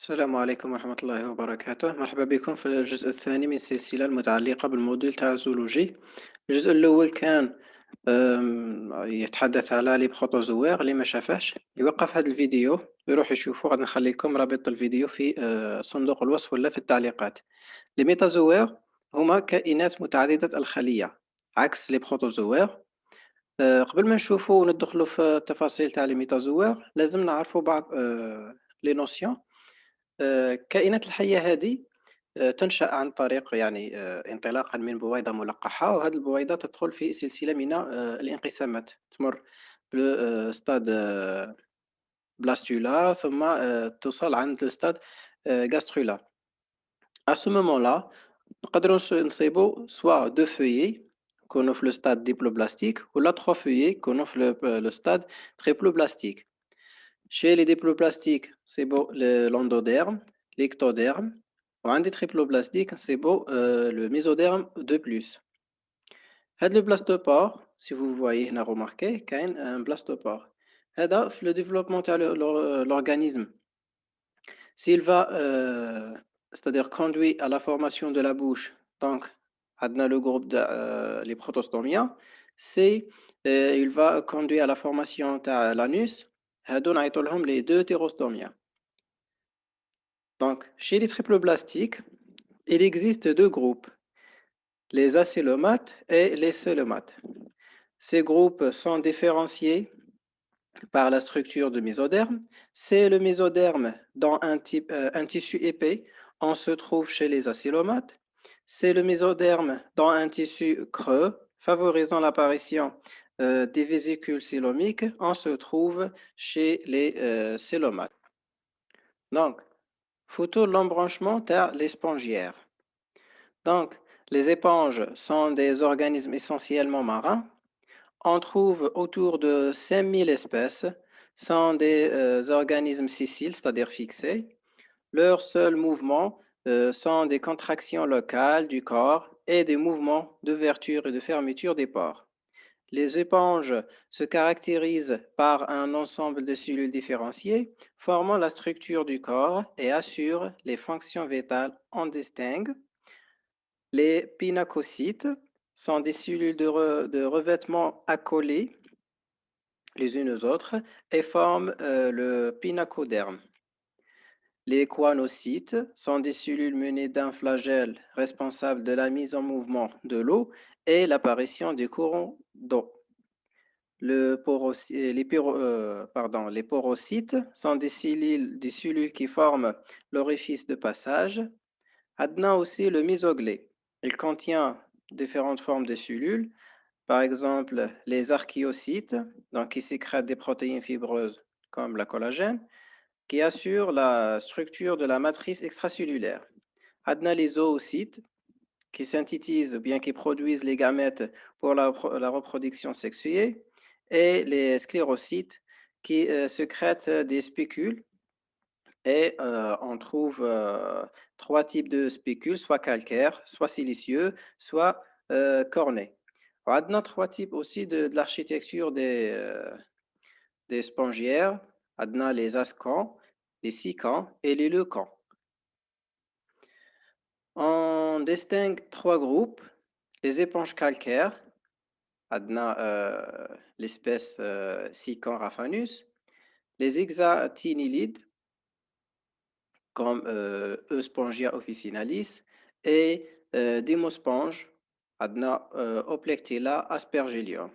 السلام عليكم ورحمة الله وبركاته. مرحبا بكم في الجزء الثاني من السلسلة المتعلقة بالموديل تاع الزولوجي. الجزء الأول كان يتحدث على لي بروتوزوار اللي ما شافهش يوقف هذا الفيديو ويروح يشوفه. غادي نخلي لكم رابط الفيديو في صندوق الوصف ولا في التعليقات. لي ميتازوار هما كائنات متعددة الخلية عكس لي بروتوزوار. قبل ما نشوفوا وندخلوا في التفاصيل تاع لي ميتازوار لازم نعرفوا بعض لي نوسيون. الكائنات الحية هذه تنشأ عن طريق يعني انطلاقا من بويضة ملقحة، وهذه البويضة تدخل في سلسلة من الانقسامات، تمر بستاد بلاستولا ثم توصل عند الستاد غاسترولا. À ce moment-là نقدروا نصيبوا سوا دو فeuillets يكونوا في الستاد ديبلوبلاستيك ولا trois feuillets يكونوا في لو ستاد تريبلوبلاستيك. Chez les diploplastiques, c'est beau l'endoderme, l'ectoderme. وعند des triploplastiques, c'est beau le mésoderme de plus. هذا le blastopore, si vous voyez هنا remarqué, كاين un blastopore. هذا في le développement تاع l'organisme. S'il va, c'est-à-dire conduit à la formation de la bouche, donc عندنا le groupe de les protostomia, c'est il va conduire à la formation تاع l'anus. هادو نعيطوا لهم les deutérostomia. Donc, chez les triploblastiques, il existe deux groupes, les acélomates et les célomates. Ces groupes sont différenciés par la structure du mésoderme. C'est le mésoderme dans un tissu épais, on se trouve chez les acélomates. C'est le mésoderme dans un tissu creux, favorisant l'apparition des vésicules célomiques, on se trouve chez les célomates. Donc, photo de l'embranchement vers les spongiaires. Donc, les éponges sont des organismes essentiellement marins. On trouve autour de 5000 espèces. Sont des organismes sessiles, c'est-à-dire fixés. Leurs seuls mouvements sont des contractions locales du corps et des mouvements d'ouverture et de fermeture des pores. Les éponges se caractérisent par un ensemble de cellules différenciées formant la structure du corps et assurent les fonctions vitales. On distingue les pinacocytes sont des cellules de revêtement accolées les unes aux autres et forment le pinacoderme. Les choanocytes sont des cellules mues d'un flagelle responsable de la mise en mouvement de l'eau et l'apparition des courants d'eau. Les porocytes sont des cellules qui forment l'orifice de passage. Adna aussi le mésoglé. Il contient différentes formes de cellules, par exemple les archéocytes, donc qui sécrètent des protéines fibreuses comme la collagène, qui assurent la structure de la matrice extracellulaire. Adna les oocytes, qui synthétisent ou bien qui produisent les gamètes pour la reproduction sexuée, et les sclérocytes, qui sécrètent des spécules. Et on trouve trois types de spécules, soit calcaires, soit silicieux, soit cornés. On a trois types aussi de l'architecture des spongiaires. On a les ascans, les sicans et les leucans. On distingue trois groupes. Les éponges calcaires, on a l'espèce Sican raphanus. Les hexatinilides, comme Euspongia officinalis, et Dimosponge, adna Oplectella aspergillium.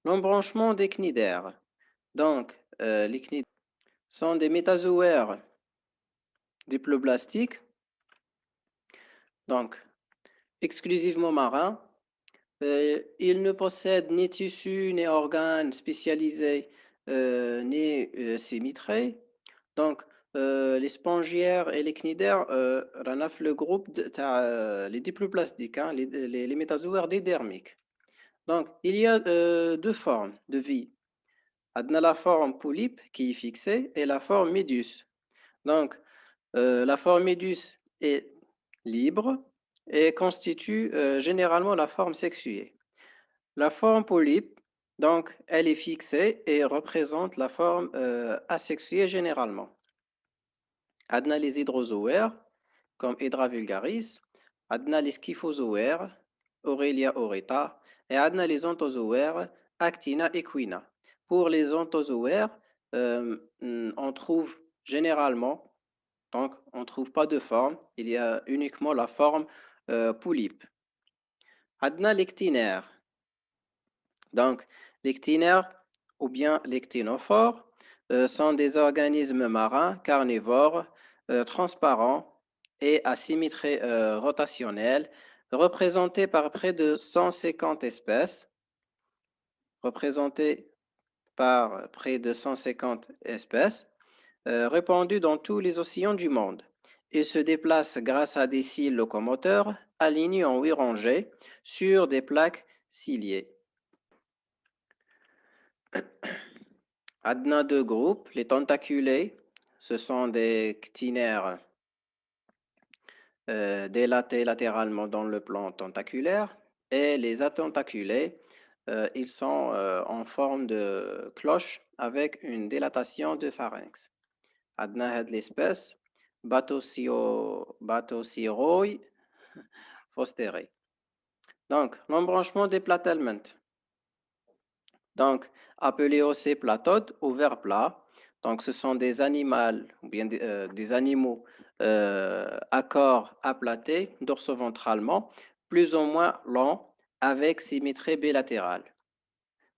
L'embranchement des cnidaires. Donc, les cnidaires sont des métazoaires diploblastiques, donc exclusivement marins. Ils ne possèdent ni tissus, ni organes spécialisés, ni sémitraits. Donc, les spongiaires et les cnidaires, ranaf le groupe les diploplastiques, hein, les métazoaires dédermiques. Donc, il y a deux formes de vie. On a la forme polype qui est fixée et la forme méduse. Donc, la forme méduse est libre et constitue généralement la forme sexuée. La forme polype, donc, elle est fixée et représente la forme asexuée généralement. عندنا les hydrozoaires comme Hydra vulgaris, عندنا les scyphozoaires, Aurelia aureta, et عندنا les onthozoaires, Actina equina. Pour les onthozoaires, on trouve généralement, donc on ne trouve pas de forme, il y a uniquement la forme polype. عندنا les ctinaires. Donc, les ctinaires ou bien les ctinophores sont des organismes marins carnivores transparents et à symétrie rotationnelle représentés par près de 150 espèces, représentés par près de 150 espèces répandues dans tous les océans du monde. Ils se déplacent grâce à des cils locomoteurs alignés en 8 rangées sur des plaques ciliées. Adna deux groupes, les tentaculés, ce sont des ctinaires délatés latéralement dans le plan tentaculaire, et les atentaculés, ils sont en forme de cloche avec une dilatation de pharynx. Adna had l'espèce Batocyroi fosteri. Donc, l'embranchement des platelments. Donc, appelés aussi platodes ou vers plat. Donc, ce sont des animaux ou bien des animaux à corps aplaté dorsoventralement, plus ou moins longs, avec symétrie bilatérale.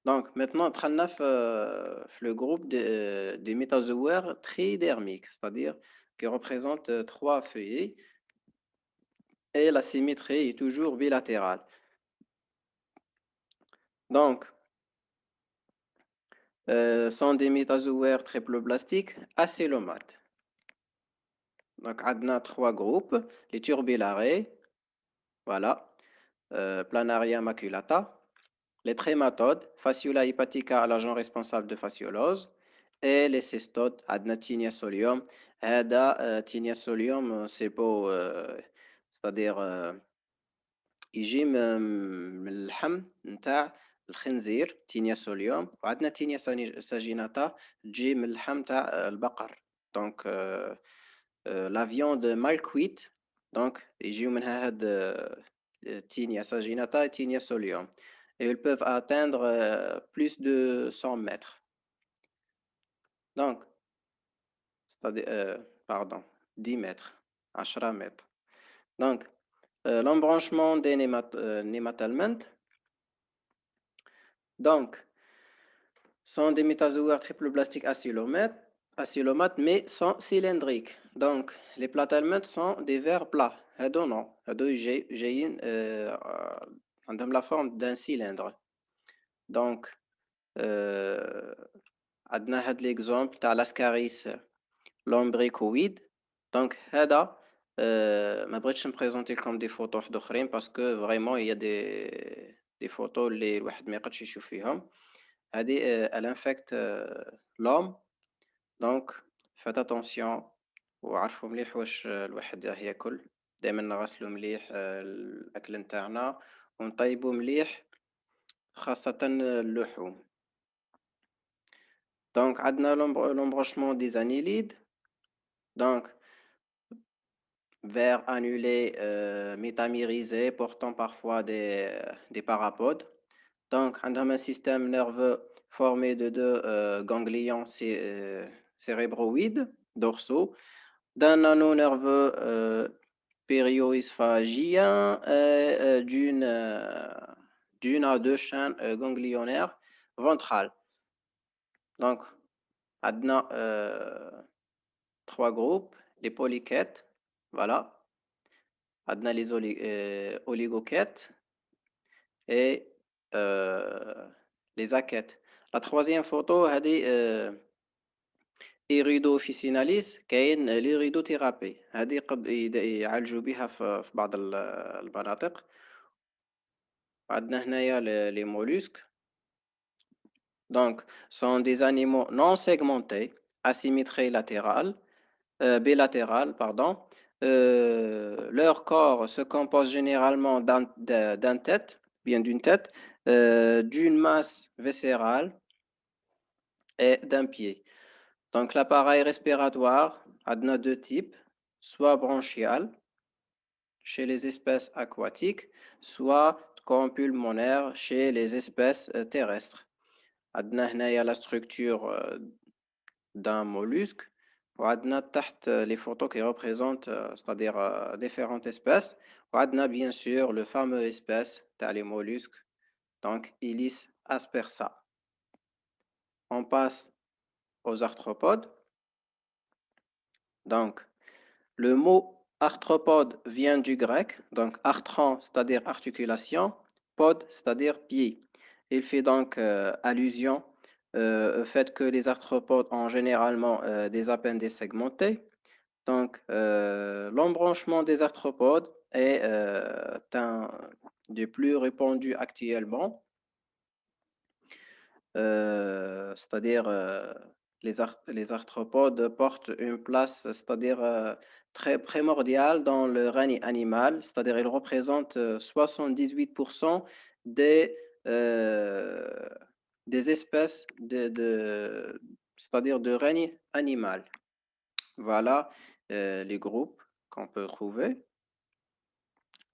Donc, maintenant, on a le groupe des métazoaires tridermiques, c'est-à-dire qui représentent 3 feuillets, et la symétrie est toujours bilatérale. Donc, sont des métazoaires triploblastiques acélomates. Donc, on a 3 groupes, les turbillarés, voilà, Planaria maculata, les trématodes, Fasciula hepatica, l'agent responsable de fasciolose, et les cestodes, عندنا Tiniasolium. هذا Tiniasolium, c'est beau, c'est-à-dire يجي من اللحم نتاع الخنزير تينياسوليوم، وعندنا تينيا ساجيناتا تجي من اللحم نتاع البقر. دونك لا فيوند مال كويت، دونك يجيو منها هاد تينيا ساجيناتا تينيا سوليوم. Et ils peuvent atteindre plus de 100 mètres. Donc, c'est-à-dire, pardon, 10 mètres, 10 mètres. Donc, l'embranchement des nématelments, donc, sont des métazoaires triploblastiques acylomates, mais sont cylindriques. Donc, les platelments sont des vers plats. هادو non. هادو جايين عندهم la forme d'un cylindre. Donc, عندنا هاد l'exemple تاع l'ascaris lombricoïde. Donc, هذا ما بغيتش نبريزونتي لكم des photos واحد اخرين parce que vraiment il y a des photos اللي الواحد ما يقدش يشوف فيهم. هذه elle infecte l'homme. Donc faites attention وعرفوا مليح واش الواحد راه ياكل. دائما نغسلوا مليح الاكل نتاعنا ونطيبوا مليح خاصة اللحوم. Donc عندنا l'embranchement des annélides. Donc vers annulés métamérisés portant parfois des parapodes. Donc عندهم un système nerveux formé de 2 ganglions cérébroïdes dorsaux, d'un anneau nerveux périoesphagien et d'une à 2 chaînes ganglionnaires ventrales. Donc, عندنا 3 groupes, les polychètes, voilà, عندنا les oligochètes et les akhètes. La troisième photo, هذه إيريدو officinalis, كاين l'iridothérapie. هذه يعالجوا بها في بعض المناطق. عندنا هنايا les mollusques. Donc, sont des animaux non segmentés, asymétrie latérale, bilatérale, pardon. Leur corps se compose généralement d'une tête, d'une masse viscérale et d'un pied. Donc, l'appareil respiratoire عندنا deux types, soit branchial chez les espèces aquatiques, soit corps pulmonaire chez les espèces terrestres. عندنا هنايا la structure d'un mollusque. وعندنا تحت les photos qui représentent, c'est-à-dire différentes espèces. وعندنا bien sûr le fameux espèce تاع les mollusques, donc Ilis aspersa. On passe aux arthropodes. Donc, le mot arthropode vient du grec, donc arthron, c'est-à-dire articulation, pod, c'est-à-dire pied. Il fait donc allusion au fait que les arthropodes ont généralement des appendices segmentés. Donc, l'embranchement des arthropodes est un des plus répandus actuellement. C'est-à-dire les arthropodes portent une place, c'est-à-dire très primordiale dans le règne animal, c'est-à-dire ils représentent 78% des, euh, des espèces c'est-à-dire de règne animal. Voilà les groupes qu'on peut trouver.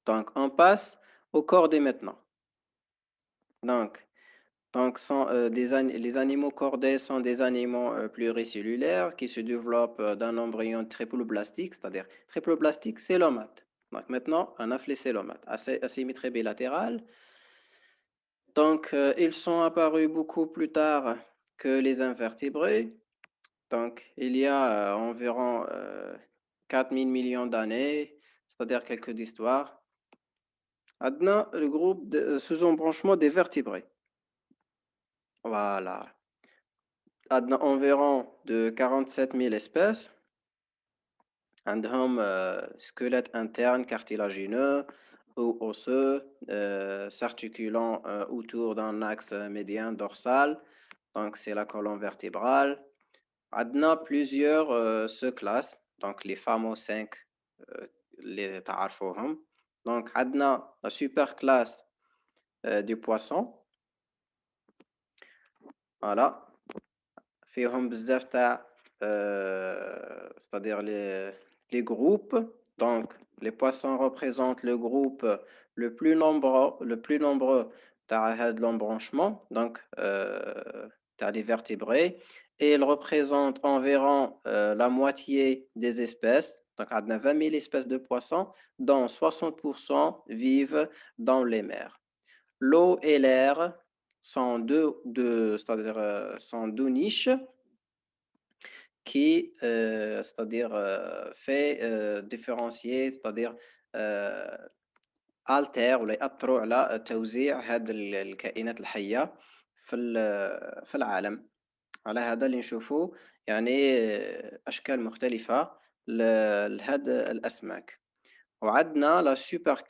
Donc, on passe au cordé maintenant. Donc, les animaux cordés sont des animaux pluricellulaires qui se développent d'un embryon triploblastique, c'est-à-dire triploblastique célomate. Donc maintenant, on a les célomates, asymétrie bilatérale. Donc, ils sont apparus beaucoup plus tard que les invertébrés. Donc, il y a environ 4000 millions d'années, c'est-à-dire quelques histoires. Maintenant, le groupe sous-embranchement des vertébrés. Voilà. Environ de 47 000 espèces. عندهم squelette interne cartilagineux ou osseux, s'articulant autour d'un axe médian dorsal. Donc, c'est la colonne vertébrale. عندنا plusieurs sous-classes. Donc, les fameux 5 les تعرفوهم. Donc, عندنا la superclasse du poisson. Voilà. فيهم بزاف تاع c'est-à-dire les groupes. Donc, les poissons représentent le groupe le plus nombreux تاع l'embranchement, donc تاع les vertébrés, et ils représentent environ la moitié des espèces. Donc, on a 20 000 espèces de poissons, dont 60% vivent dans les mers. L'eau et l'air sont c'est-à-dire, sont deux niches qui, c'est-à-dire, fait différencier, c'est-à-dire alter ولا يأثروا على توزيع هذه الكائنات الحية في العالم. على هذا اللي نشوفوا يعني أشكال مختلفة لهاد الأسماك. وعندنا لا سوبر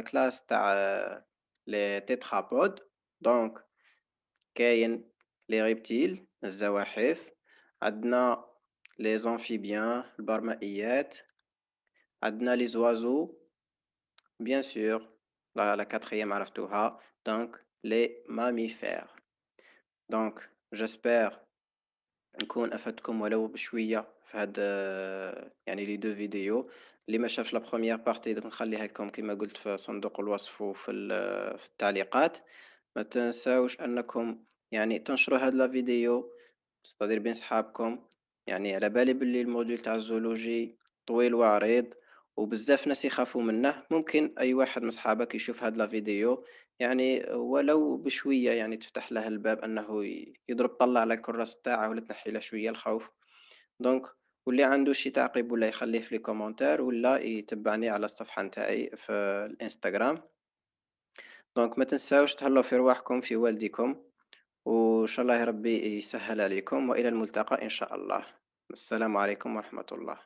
كلاس تاع لي تيترابود. دونك كاين لي ريبتيل الزواحف، عندنا لي زامفيبيان البرمائيات، عندنا لي زوازو bien sûr la quatrième عرفتوها donc les mammifères. Donc j'espère نكون أفدتكم ولو بشوية في هاد يعني لي دو فيديو. اللي ما شافش لا بروميير بارتي نخليها لكم كما قلت في صندوق الوصف وفي في التعليقات. ما تنساوش أنكم يعني تنشروا هاد لا فيديو ستادير بين صحابكم. يعني على بالي باللي الموديل تاع الزولوجي طويل وعريض وبزاف ناس يخافوا منه. ممكن أي واحد من صحابك يشوف هاد لا فيديو يعني ولو بشوية يعني تفتح له الباب أنه يضرب طلة على الكراس تاعه ولا تنحي له شوية الخوف. دونك واللي عنده شي تعقيب ولا يخليه في لي كومونتير ولا يتبعني على الصفحة نتاعي في الانستغرام. دونك ما تنساوش تهلاو في رواحكم في والديكم، وإن شاء الله ربي يسهل عليكم، وإلى الملتقى إن شاء الله. السلام عليكم ورحمة الله.